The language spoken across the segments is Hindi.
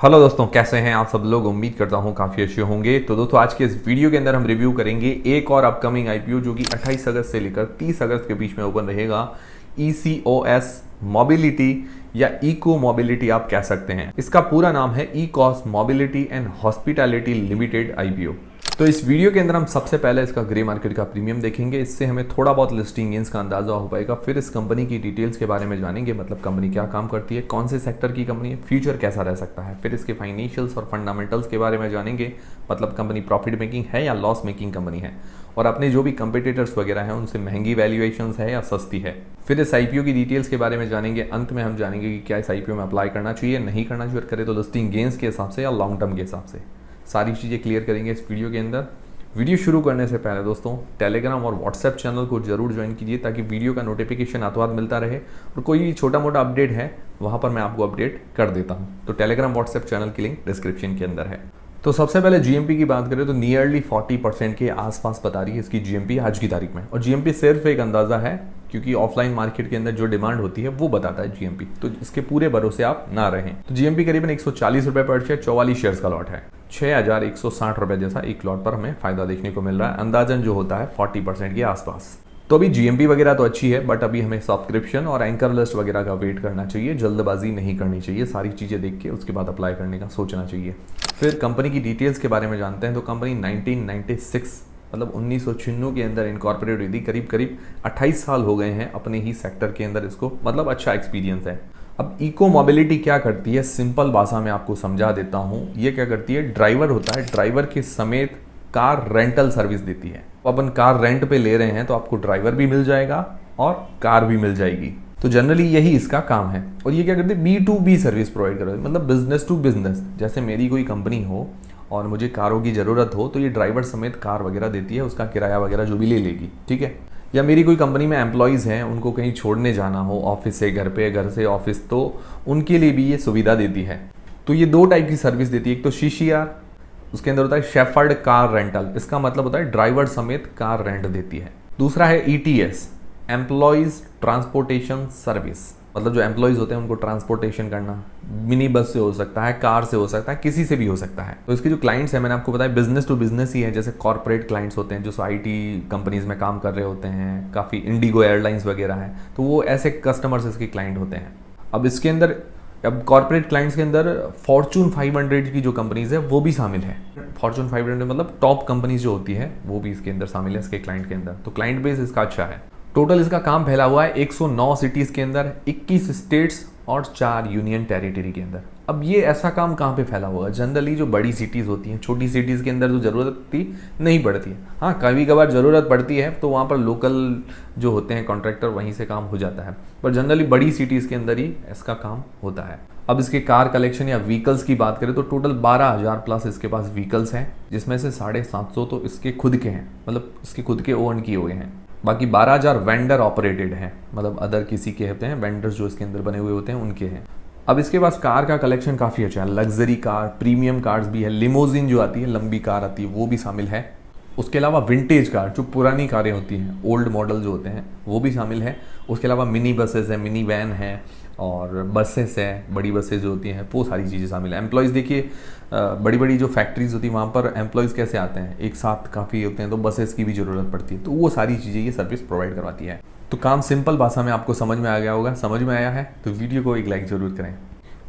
हेलो दोस्तों, कैसे हैं आप सब लोग। उम्मीद करता हूं काफ़ी अच्छे होंगे। तो दोस्तों आज के इस वीडियो के अंदर हम रिव्यू करेंगे एक और अपकमिंग आईपीओ जो कि 28 अगस्त से लेकर 30 अगस्त के बीच में ओपन रहेगा। ECOS मोबिलिटी या इको मोबिलिटी आप कह सकते हैं। इसका पूरा नाम है ECOS mobility and hospitality limited IPO. तो इस वीडियो के अंदर हम सबसे पहले इसका ग्रे मार्केट का प्रीमियम देखेंगे। इससे हमें थोड़ा बहुत लिस्टिंग गेंस का अंदाजा हो पाएगा। फिर इस कंपनी की डिटेल्स के बारे में जानेंगे, मतलब कंपनी क्या काम करती है, कौन से सेक्टर की कंपनी है, फ्यूचर कैसा रह सकता है। फिर इसके फाइनेंशियल्स और फंडामेंटल्स के बारे में जानेंगे, मतलब कंपनी प्रॉफिट मेकिंग है या लॉस मेकिंग कंपनी है, और अपने जो भी कंपिटिटर्स वगैरह हैं उनसे महंगी वैल्यूएशंस है या सस्ती है। फिर इस आईपीओ की डिटेल्स के बारे में जानेंगे। अंत में हम जानेंगे कि क्या इस आईपीओ में अप्लाई करना चाहिए, नहीं करना चाहिए, करे तो लिस्टिंग गेंस के हिसाब से या लॉन्ग टर्म के हिसाब से। सारी चीज़ें क्लियर करेंगे इस वीडियो के अंदर। वीडियो शुरू करने से पहले दोस्तों टेलीग्राम और व्हाट्सएप चैनल को जरूर ज्वाइन कीजिए ताकि वीडियो का नोटिफिकेशन आते मिलता रहे, और कोई भी छोटा मोटा अपडेट है वहाँ पर मैं आपको अपडेट कर देता हूँ। तो टेलीग्राम व्हाट्सएप चैनल की लिंक डिस्क्रिप्शन के अंदर है। तो सबसे पहले जीएमपी की बात करें तो नियरली 40% के आसपास बता रही है इसकी जीएमपी आज की तारीख में। और जीएमपी सिर्फ एक अंदाज़ा है, क्योंकि ऑफलाइन मार्केट के अंदर जो डिमांड होती है वो बताता है जीएमपी, तो इसके पूरे भरोसे आप ना रहें। तो जीएमपी करीबन 140 रुपये पर शेयर, 44 शेयर्स का लॉट है। 6160 रुपये जैसा एक लॉट पर हमें फायदा देखने को मिल रहा है, अंदाजन जो होता है 40% के आसपास। तो अभी जीएमपी वगैरह तो अच्छी है, बट अभी हमें सब्सक्रिप्शन और एंकर लिस्ट वगैरह का वेट करना चाहिए। जल्दबाजी नहीं करनी चाहिए, सारी चीज़ें देख के उसके बाद अप्लाई करने का सोचना चाहिए। फिर कंपनी की डिटेल्स के बारे में जानते हैं। तो कंपनी 1996 मतलब 1996 के अंदर इनकॉर्पोरेट हुई थी। करीब करीब 28 साल हो गए हैं अपने ही सेक्टर के अंदर इसको, मतलब अच्छा एक्सपीरियंस है। अब इको मोबिलिटी क्या करती है, सिंपल भाषा में आपको समझा देता हूँ। ये क्या करती है, ड्राइवर होता है, ड्राइवर के समेत कार रेंटल सर्विस देती है। अपन कार रेंट पे ले रहे हैं तो आपको ड्राइवर भी मिल जाएगा और कार भी मिल जाएगी। तो जनरली यही इसका काम है। और ये क्या करती है, B2B सर्विस प्रोवाइड कर रही है, मतलब बिजनेस टू बिजनेस। जैसे मेरी कोई कंपनी हो और मुझे कारों की ज़रूरत हो तो ये ड्राइवर समेत कार वगैरह देती है, उसका किराया वगैरह जो भी ले लेगी, ठीक है। या मेरी कोई कंपनी में एम्प्लॉयज़ हैं, उनको कहीं छोड़ने जाना हो ऑफिस से घर पे, घर से ऑफिस, तो उनके लिए भी ये सुविधा देती है। तो ये दो टाइप की सर्विस देती है। एक तो CCR, उसके अंदर होता है शेफर्ड कार रेंटल, इसका मतलब होता है ड्राइवर समेत कार रेंट देती है। दूसरा है ETS, एम्प्लॉयज़ ट्रांसपोर्टेशन सर्विस, मतलब जो एम्प्लॉयज़ होते हैं उनको ट्रांसपोर्टेशन करना। मिनी बस से हो सकता है, कार से हो सकता है, किसी से भी हो सकता है। तो इसके जो क्लाइंट्स हैं मैंने आपको बताया बिजनेस टू बिजनेस ही है। जैसे कॉर्पोरेट क्लाइंट्स होते हैं जो IT कंपनीज में काम कर रहे होते हैं, काफ़ी इंडिगो एयरलाइंस वगैरह हैं, तो वो ऐसे कस्टमर्स इसके क्लाइंट होते हैं। अब इसके अंदर कॉर्पोरेट क्लाइंट्स के अंदर फॉर्चून 500 की जो कंपनीज है वो भी शामिल है। फॉर्चून 500 मतलब टॉप कंपनीज जो होती है वो भी इसके अंदर शामिल है इसके क्लाइंट के अंदर। तो क्लाइंट बेस इसका अच्छा है। टोटल इसका काम फैला हुआ है 109 सिटीज़ के अंदर, 21 स्टेट्स और 4 यूनियन टेरिटरी के अंदर। अब ये ऐसा काम कहाँ पे फैला हुआ है, जनरली जो बड़ी सिटीज़ होती हैं, छोटी सिटीज़ के अंदर तो ज़रूरत नहीं पड़ती है। हाँ, कभी कभार ज़रूरत पड़ती है तो वहाँ पर लोकल जो होते हैं कॉन्ट्रैक्टर, वहीं से काम हो जाता है, पर जनरली बड़ी सिटीज़ के अंदर ही इसका काम होता है। अब इसके कार कलेक्शन या व्हीकल्स की बात करें तो टोटल 12,000 प्लस इसके पास व्हीकल्स हैं, जिसमें से 750 तो इसके खुद के हैं, मतलब इसके खुद के ओन किए हुए हैं। बाकी 12,000 वेंडर ऑपरेटेड हैं, मतलब अदर किसी के होते हैं, वेंडर्स जो इसके अंदर बने हुए होते हैं उनके हैं। अब इसके पास कार का कलेक्शन काफ़ी अच्छा है। लग्जरी कार, प्रीमियम कार्स भी है, लिमोजिन जो आती है, लंबी कार आती है, वो भी शामिल है। उसके अलावा विंटेज कार, जो पुरानी कारें होती हैं, ओल्ड मॉडल जो होते हैं, वो भी शामिल है। उसके अलावा मिनी बसेस है, मिनी वैन है, और बसेस है, बड़ी बसेस जो होती हैं, वो सारी चीज़ें शामिल है। एम्प्लॉयज़ देखिए, बड़ी बड़ी जो फैक्ट्रीज होती हैं वहाँ पर एम्प्लॉयज़ कैसे आते हैं, एक साथ काफ़ी होते हैं, तो बसेस की भी ज़रूरत पड़ती है। तो वो सारी चीज़ें ये सर्विस प्रोवाइड करवाती है। तो काम सिंपल भाषा में आपको समझ में आ गया होगा। समझ में आया है तो वीडियो को एक लाइक ज़रूर करें।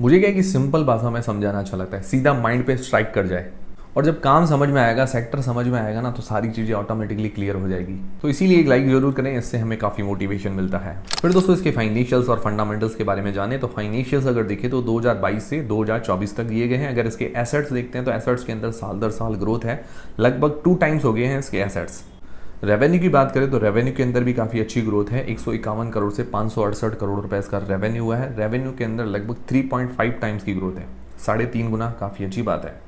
मुझे क्या है कि सिंपल भाषा में समझाना अच्छा लगता है, सीधा माइंड पे स्ट्राइक कर जाए। और जब काम समझ में आएगा, सेक्टर समझ में आएगा ना, तो सारी चीज़ें ऑटोमेटिकली क्लियर हो जाएगी। तो इसीलिए एक लाइक जरूर करें, इससे हमें काफ़ी मोटिवेशन मिलता है। फिर दोस्तों इसके फाइनेंशियल्स और फंडामेंटल्स के बारे में जाने तो फाइनेंशियल्स अगर देखें तो 2022 से 2024 तक दिए गए हैं। अगर इसके एसेट्स देखते हैं तो एसेट्स के अंदर साल दर साल ग्रोथ है, लगभग 2 टाइम्स हो गए हैं इसके एसेट्स। रेवेन्यू की बात करें तो रेवेन्यू के अंदर भी काफ़ी अच्छी ग्रोथ है। 151 करोड़ से 568 करोड़ रुपए इसका रेवेन्यू हुआ है। रेवेन्यू के अंदर लगभग 3.5 टाइम्स की ग्रोथ है, 3.5 गुना, काफ़ी अच्छी बात है।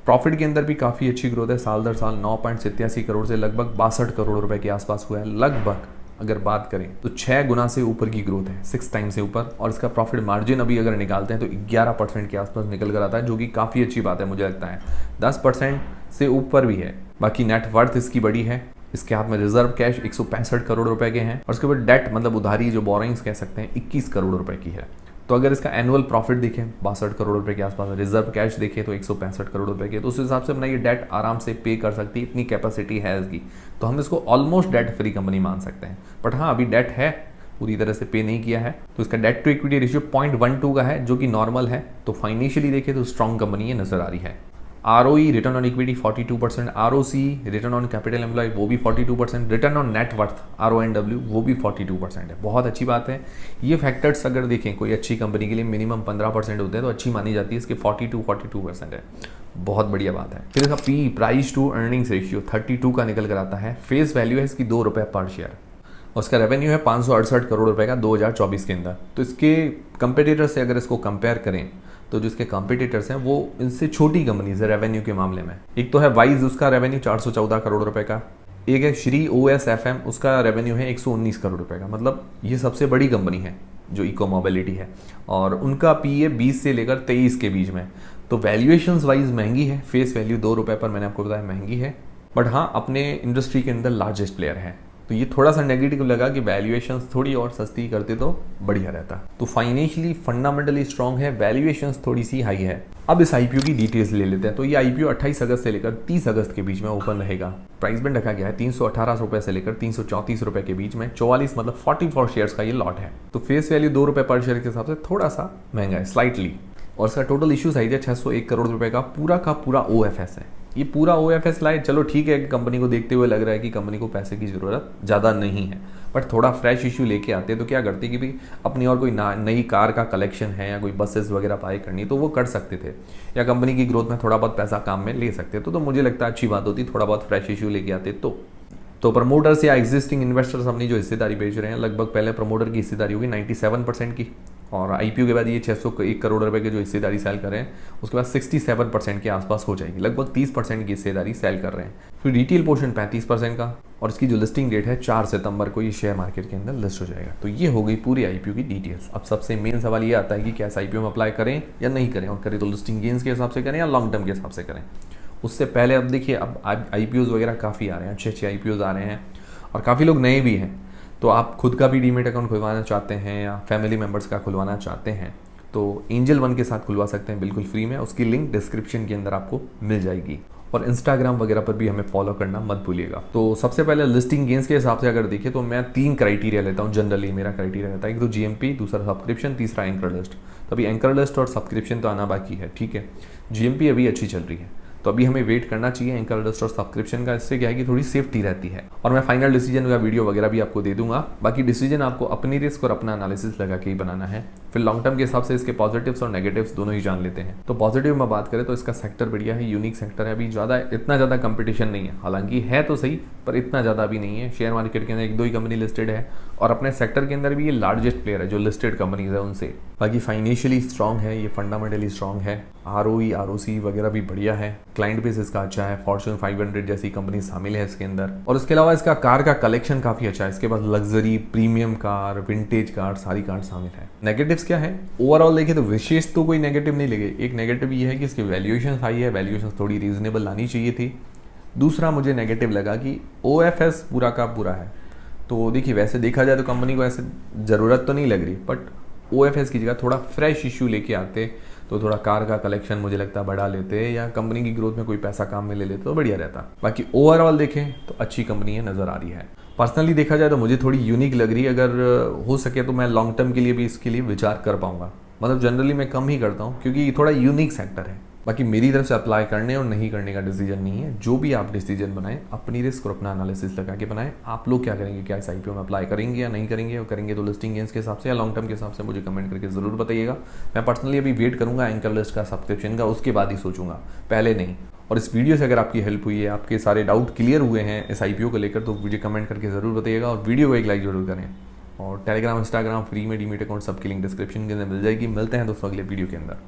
प्रॉफिट के अंदर भी काफ़ी अच्छी ग्रोथ है, साल दर साल 9.87 करोड़ से लगभग 62 करोड़ रुपए के आसपास हुआ है। लगभग अगर बात करें तो 6 गुना से ऊपर की ग्रोथ है, 6 टाइम से ऊपर। और इसका प्रॉफिट मार्जिन अभी अगर निकालते हैं तो 11% के आसपास निकल कर आता है, जो कि काफ़ी अच्छी बात है। मुझे लगता है 10% से ऊपर भी है। बाकी नेट वर्थ इसकी बड़ी है, इसके हाथ में रिजर्व कैश 165 करोड़ रुपए के हैं। और उसके बाद डेट मतलब उधारी जो बोरोइंग्स कह सकते हैं 21 करोड़ रुपए की है। तो अगर इसका एनुअल प्रॉफिट देखें 62 करोड़ रुपए के आसपास, रिजर्व कैश देखें तो 165 करोड़ रुपए के, तो उस हिसाब से अपना ये डेट आराम से पे कर सकती है, इतनी कैपेसिटी है इसकी। तो हम इसको ऑलमोस्ट डेट फ्री कंपनी मान सकते हैं। बट हाँ, अभी डेट है, पूरी तरह से पे नहीं किया है, तो इसका डेट टू इक्विटी रेशियो 0.12 का है, जो कि नॉर्मल है। तो फाइनेंशियली देखें तो स्ट्रॉन्ग कंपनी ये नजर आ रही है। ROE return on equity 42%, ROC return on capital employ वो भी 42%, return on net worth RONW वो भी 42% है। बहुत अच्छी बात है। ये फैक्टर्स अगर देखें कोई अच्छी कंपनी के लिए मिनिमम 15% होते हैं तो अच्छी मानी जाती है, इसके 42% है, बहुत बढ़िया बात है। फिर इसका P price to earnings ratio 32 का निकल कर आता है। फेस वैल्यू है इसकी ₹2 पर शेयर, और उसका रेवेन्यू है 568 करोड़ रुपए का 2024 के अंदर। तो इसके कंपेटिटर से अगर इसको कंपेयर करें तो जो इसके कंपटीटर्स हैं वो इनसे छोटी कंपनीज है रेवेन्यू के मामले में। एक तो है वाइज, उसका रेवेन्यू 414 करोड़ रुपए का। एक है श्री OSFM, उसका रेवेन्यू है 119 करोड़ रुपए का। मतलब ये सबसे बड़ी कंपनी है जो इको मोबिलिटी है, और उनका पी है 20 से लेकर 23 के बीच में। तो वैल्यूएशंस वाइज महंगी है, फेस वैल्यू ₹2 पर मैंने आपको बताया महंगी है, बट हाँ अपने इंडस्ट्री के अंदर लार्जेस्ट प्लेयर है। तो ये थोड़ा सा नेगेटिव लगा कि वैल्यूएशंस थोड़ी और सस्ती करते तो बढ़िया रहता। तो फाइनेंशियली फंडामेंटली स्ट्रांग है, वैल्यूएशंस थोड़ी सी हाई है। अब इस आईपीओ की डिटेल्स ले लेते हैं। तो ये आईपीओ 28 अगस्त से लेकर 30 अगस्त के बीच में ओपन रहेगा। प्राइस बैंड रखा गया है 318 रुपए से लेकर 334 रुपए के बीच में। 44 मतलब 44 शेयर्स का ये लॉट है। तो फेस वैल्यू ₹2 पर शेयर के हिसाब से थोड़ा सा महंगा है स्लाइटली, और इसका टोटल इशू साइज है 601 करोड़ रुपए का। पूरा का पूरा OFS है। ये पूरा OFS लाए, चलो ठीक है, कंपनी को देखते हुए लग रहा है कि कंपनी को पैसे की ज़रूरत ज़्यादा नहीं है, बट थोड़ा फ्रेश इशू लेके आते तो क्या करते कि भाई अपनी और कोई नई कार का कलेक्शन है या कोई बसेस वगैरह बाय करनी तो वो कर सकते थे, या कंपनी की ग्रोथ में थोड़ा बहुत पैसा काम में ले सकते। तो मुझे लगता है अच्छी बात होती थोड़ा बहुत फ्रेश इशू लेके आते। तो प्रमोटर्स या एग्जिस्टिंग इन्वेस्टर्स अपनी जो हिस्सेदारी बेच रहे हैं, लगभग पहले प्रमोटर की हिस्सेदारी होगी 97% की, और आईपीओ के बाद ये 601 करोड़ रुपए के जो हिस्सेदारी सेल कर रहे हैं उसके बाद 67% के आसपास हो जाएगी। लगभग 30% की हिस्सेदारी सेल कर रहे हैं। फिर रिटेल पोर्शन 35% का, और इसकी जो लिस्टिंग डेट है 4 सितंबर को ये शेयर मार्केट के अंदर लिस्ट हो जाएगा। तो ये हो गई पूरी आईपीओ की डिटेल्स। अब सबसे मेन सवाल ये आता है कि क्या इस आईपीओ में अप्लाई करें या नहीं करें, और करें तो लिस्टिंग गेन्स के हिसाब से करें या लॉन्ग टर्म के हिसाब से करें। उससे पहले अब देखिए, अब आईपीओज वगैरह काफ़ी आ रहे हैं, अच्छे आईपीओज आ रहे हैं, और काफ़ी लोग नए भी हैं। तो आप खुद का भी डीमेट अकाउंट खुलवाना चाहते हैं या फैमिली मेम्बर्स का खुलवाना चाहते हैं तो एंजल वन के साथ खुलवा सकते हैं बिल्कुल फ्री में। उसकी लिंक डिस्क्रिप्शन के अंदर आपको मिल जाएगी, और इंस्टाग्राम वगैरह पर भी हमें फॉलो करना मत भूलिएगा। तो सबसे पहले लिस्टिंग गेन्स के हिसाब से अगर देखिए तो मैं 3 क्राइटेरिया लेता हूँ जनरली। मेरा क्राइटेरिया रहता है एक तो GMP, दूसरा सब्सक्रिप्शन, तीसरा एंकर लिस्ट। तो अभी एंकर लिस्ट और सब्सक्रिप्शन तो आना बाकी है, ठीक है। GMP अभी अच्छी चल रही है, तो अभी हमें वेट करना चाहिए एंकर लिस्ट और सब्सक्रिप्शन का। इससे क्या है कि थोड़ी सेफ्टी रहती है, और मैं फाइनल डिसीजन का वीडियो वगैरह भी आपको दे दूंगा। बाकी डिसीजन आपको अपनी रिस्क और अपना एनालिसिस लगा के ही बनाना है। फिर लॉन्ग टर्म के हिसाब से इसके पॉजिटिव्स और नेगेटिव्स दोनों ही जान लेते हैं। तो पॉजिटिव में बात करें तो इसका सेक्टर बढ़िया है, यूनिक सेक्टर है। अभी इतना ज़्यादा कंपटीशन नहीं है, हालांकि है तो सही पर इतना ज़्यादा भी नहीं है। शेयर मार्केट के अंदर 1-2 ही कंपनी लिस्टेड है, और अपने सेक्टर के अंदर भी ये लार्जेस्ट प्लेयर है जो लिस्टेड कंपनीज है उनसे। बाकी फाइनेंशियली स्ट्रॉन्ग है, ये फंडामेंटली स्ट्रॉन्ग है, ROE ROC वगैरह भी बढ़िया है, क्लाइंट बेस इसका अच्छा है, फॉर्च्यून 500 जैसी कंपनी शामिल है इसके अंदर। और इसके अलावा इसका कार का कलेक्शन काफ़ी अच्छा है, इसके पास luxury, premium car, vintage car, सारी कार शामिल है। नेगेटिव्स क्या है, ओवरऑल देखें तो विशेष तो कोई नेगेटिव नहीं लगे। एक नेगेटिव ये है कि इसकी वैल्यूएशन हाई है, वैल्यूएशन थोड़ी रीजनेबल लानी चाहिए थी। दूसरा मुझे नेगेटिव लगा कि OFS पूरा का पूरा है। तो देखिए वैसे देखा जाए तो कंपनी को ऐसे ज़रूरत तो नहीं लग रही, बट OFS की जगह थोड़ा फ्रेश इशू लेके आते तो थोड़ा कार का कलेक्शन मुझे लगता है बढ़ा लेते, या कंपनी की ग्रोथ में कोई पैसा काम में ले लेते तो बढ़िया रहता। बाकी ओवरऑल देखें तो अच्छी कंपनी है, नज़र आ रही है। पर्सनली देखा जाए तो मुझे थोड़ी यूनिक लग रही है। अगर हो सके तो मैं लॉन्ग टर्म के लिए भी इसके लिए विचार कर पाऊंगा। मतलब जनरली मैं कम ही करता हूँ क्योंकि थोड़ा यूनिक सेक्टर है। बाकी मेरी तरफ से अप्लाई करने और नहीं करने का डिसीजन नहीं है। जो भी आप डिसीजन बनाएं अपनी रिस्क और अपना एनालिसिस लगा के बनाएं। आप लोग क्या करेंगे, क्या इस आईपीओ में अप्लाई करेंगे या नहीं करेंगे, और करेंगे तो लिस्टिंग गेन्स के हिसाब से या लॉन्ग टर्म के हिसाब से मुझे कमेंट करके ज़रूर बताइएगा। मैं पर्सनली अभी वेट करूँगा एंकर लिस्ट का, सब्सक्रिप्शन का, उसके बाद ही सोचूंगा, पहले नहीं। और इस वीडियो से अगर आपकी हेल्प हुई है, आपके सारे डाउट क्लियर हुए हैं इस आईपीओ को लेकर, तो मुझे कमेंट करके ज़रूर बताइएगा, और वीडियो को एक लाइक जरूर करें। और टेलीग्राम, इंस्टाग्राम फ्री में डीमेट अकाउंट सबकी लिंक डिस्क्रिप्शन के अंदर मिल जाएगी। मिलते हैं दोस्तों अगले वीडियो के अंदर।